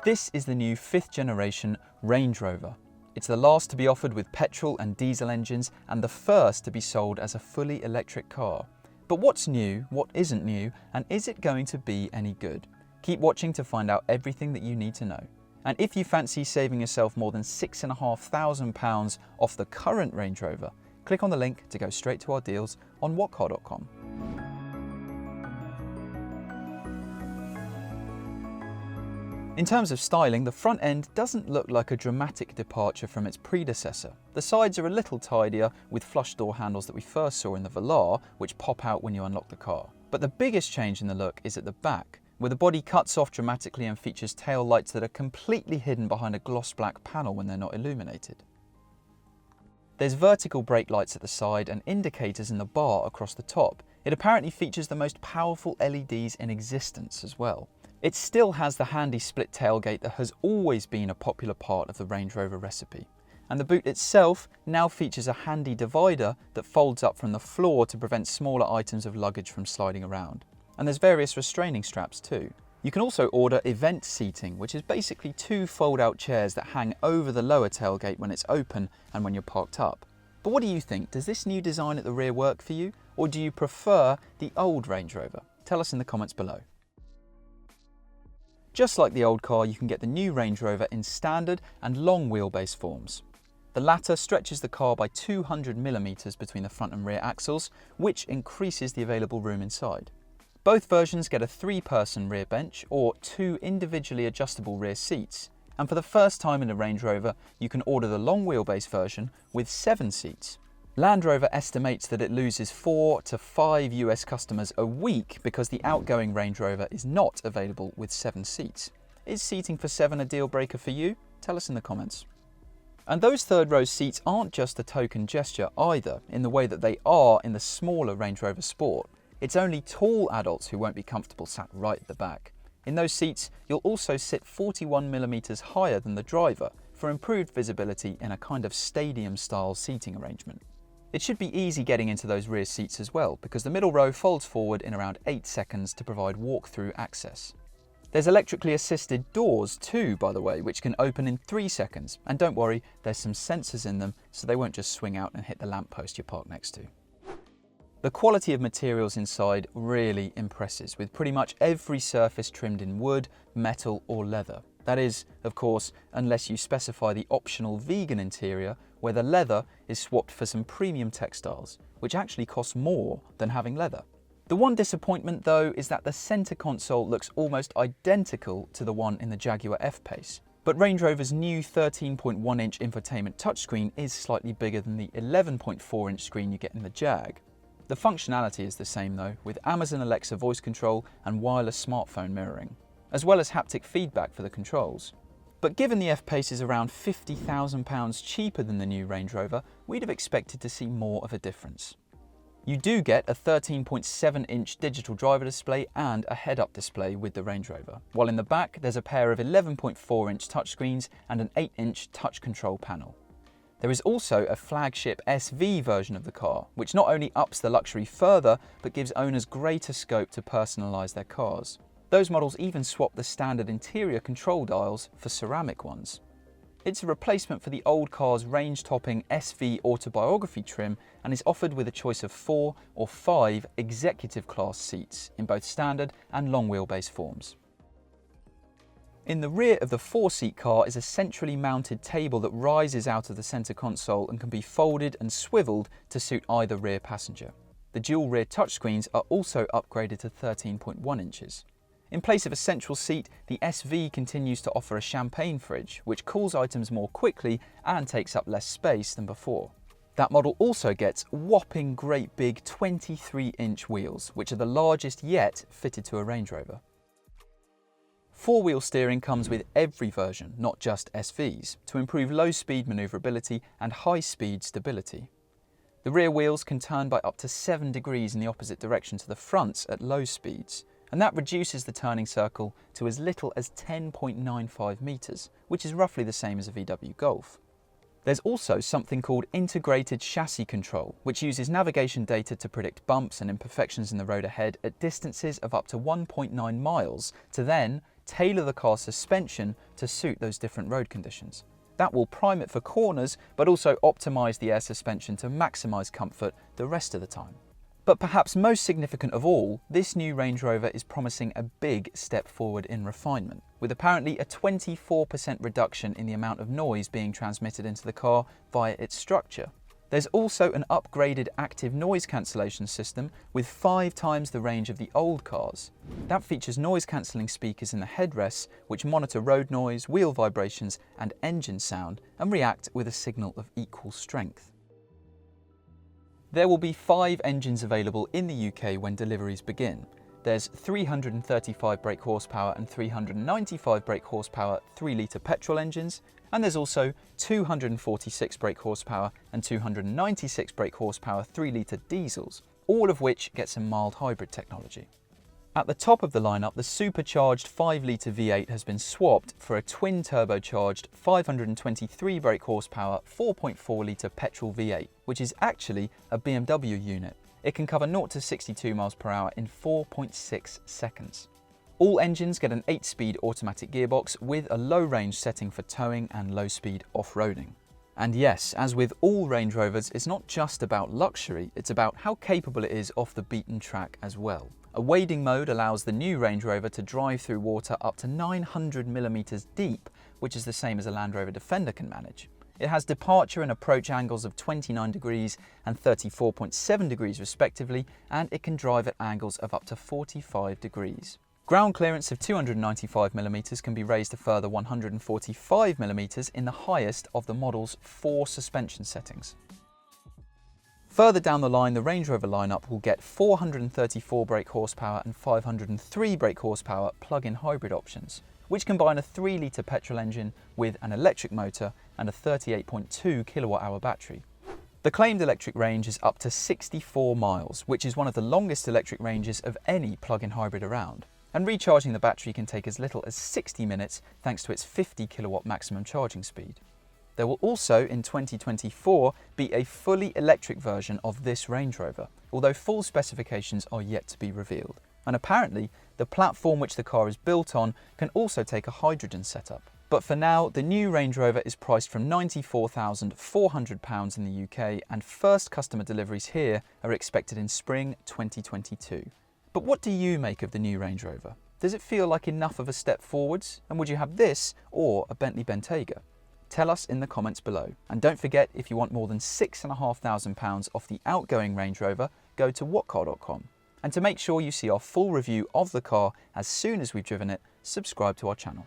This is the new 5th generation Range Rover. It's the last to be offered with petrol and diesel engines and the first to be sold as a fully electric car. But what's new, what isn't new, and is it going to be any good? Keep watching to find out everything that you need to know. And if you fancy saving yourself more than £6,500 off the current Range Rover, click on the link to go straight to our deals on whatcar.com. In terms of styling, the front end doesn't look like a dramatic departure from its predecessor. The sides are a little tidier, with flush door handles that we first saw in the Velar, which pop out when you unlock the car. But the biggest change in the look is at the back, where the body cuts off dramatically and features tail lights that are completely hidden behind a gloss black panel when they're not illuminated. There's vertical brake lights at the side and indicators in the bar across the top. It apparently features the most powerful LEDs in existence as well. It still has the handy split tailgate that has always been a popular part of the Range Rover recipe. And the boot itself now features a handy divider that folds up from the floor to prevent smaller items of luggage from sliding around. And there's various restraining straps too. You can also order event seating, which is basically 2 fold-out chairs that hang over the lower tailgate when it's open and when you're parked up. But what do you think? Does this new design at the rear work for you? Or do you prefer the old Range Rover? Tell us in the comments below. Just like the old car, you can get the new Range Rover in standard and long wheelbase forms. The latter stretches the car by 200mm between the front and rear axles, which increases the available room inside. Both versions get a 3-person rear bench or 2 individually adjustable rear seats. And for the first time in a Range Rover, you can order the long wheelbase version with 7 seats. Land Rover estimates that it loses 4 to 5 US customers a week because the outgoing Range Rover is not available with 7 seats. Is seating for 7 a deal breaker for you? Tell us in the comments. And those third row seats aren't just a token gesture either, in the way that they are in the smaller Range Rover Sport. It's only tall adults who won't be comfortable sat right at the back. In those seats, you'll also sit 41mm higher than the driver for improved visibility in a kind of stadium-style seating arrangement. It should be easy getting into those rear seats as well, because the middle row folds forward in around 8 seconds to provide walk-through access. There's electrically assisted doors too, by the way, which can open in 3 seconds. And don't worry, there's some sensors in them, so they won't just swing out and hit the lamppost you're parked next to. The quality of materials inside really impresses, with pretty much every surface trimmed in wood, metal or leather. That is, of course, unless you specify the optional vegan interior, where the leather is swapped for some premium textiles, which actually costs more than having leather. The one disappointment though is that the centre console looks almost identical to the one in the Jaguar F-Pace. But Range Rover's new 13.1-inch infotainment touchscreen is slightly bigger than the 11.4-inch screen you get in the Jag. The functionality is the same though, with Amazon Alexa voice control and wireless smartphone mirroring, as well as haptic feedback for the controls. But given the F-Pace is around £50,000 cheaper than the new Range Rover, we'd have expected to see more of a difference. You do get a 13.7-inch digital driver display and a head-up display with the Range Rover, while in the back there's a pair of 11.4-inch touchscreens and an 8-inch touch control panel. There is also a flagship SV version of the car, which not only ups the luxury further, but gives owners greater scope to personalise their cars. Those models even swap the standard interior control dials for ceramic ones. It's a replacement for the old car's range-topping SV autobiography trim and is offered with a choice of 4 or 5 executive class seats in both standard and long wheelbase forms. In the rear of the 4-seat car is a centrally mounted table that rises out of the centre console and can be folded and swivelled to suit either rear passenger. The dual rear touchscreens are also upgraded to 13.1 inches. In place of a central seat, the SV continues to offer a champagne fridge, which cools items more quickly and takes up less space than before. That model also gets whopping great big 23-inch wheels, which are the largest yet fitted to a Range Rover. 4-wheel steering comes with every version, not just SVs, to improve low-speed manoeuvrability and high-speed stability. The rear wheels can turn by up to 7 degrees in the opposite direction to the fronts at low speeds, and that reduces the turning circle to as little as 10.95 metres, which is roughly the same as a VW Golf. There's also something called integrated chassis control, which uses navigation data to predict bumps and imperfections in the road ahead at distances of up to 1.9 miles to then, tailor the car's suspension to suit those different road conditions. That will prime it for corners, but also optimise the air suspension to maximise comfort the rest of the time. But perhaps most significant of all, this new Range Rover is promising a big step forward in refinement, with apparently a 24% reduction in the amount of noise being transmitted into the car via its structure. There's also an upgraded active noise cancellation system with 5 times the range of the old cars. That features noise cancelling speakers in the headrests which monitor road noise, wheel vibrations and engine sound and react with a signal of equal strength. There will be 5 engines available in the UK when deliveries begin. There's 335 brake horsepower and 395 brake horsepower 3-litre petrol engines, and there's also 246 brake horsepower and 296 brake horsepower 3-litre diesels, all of which get some mild hybrid technology. At the top of the lineup, the supercharged 5-litre V8 has been swapped for a twin turbocharged 523 brake horsepower 4.4-litre petrol V8, which is actually a BMW unit. It can cover 0 to 62 miles per hour in 4.6 seconds. All engines get an 8-speed automatic gearbox with a low range setting for towing and low-speed off-roading. And yes, as with all Range Rovers, it's not just about luxury, it's about how capable it is off the beaten track as well. A wading mode allows the new Range Rover to drive through water up to 900mm deep, which is the same as a Land Rover Defender can manage. It has departure and approach angles of 29 degrees and 34.7 degrees respectively, and it can drive at angles of up to 45 degrees. Ground clearance of 295mm can be raised a further 145mm in the highest of the model's 4 suspension settings. Further down the line, the Range Rover lineup will get 434 brake horsepower and 503 brake horsepower plug-in hybrid options, which combine a 3-litre petrol engine with an electric motor and a 38.2 kilowatt-hour battery. The claimed electric range is up to 64 miles, which is one of the longest electric ranges of any plug-in hybrid around. And recharging the battery can take as little as 60 minutes thanks to its 50 kilowatt maximum charging speed. There will also, in 2024, be a fully electric version of this Range Rover, although full specifications are yet to be revealed. And apparently, the platform which the car is built on can also take a hydrogen setup. But for now, the new Range Rover is priced from £94,400 in the UK, and first customer deliveries here are expected in spring 2022. But what do you make of the new Range Rover? Does it feel like enough of a step forwards? And would you have this or a Bentley Bentayga? Tell us in the comments below. And don't forget, if you want more than £6,500 off the outgoing Range Rover, go to whatcar.com. And to make sure you see our full review of the car as soon as we've driven it, subscribe to our channel.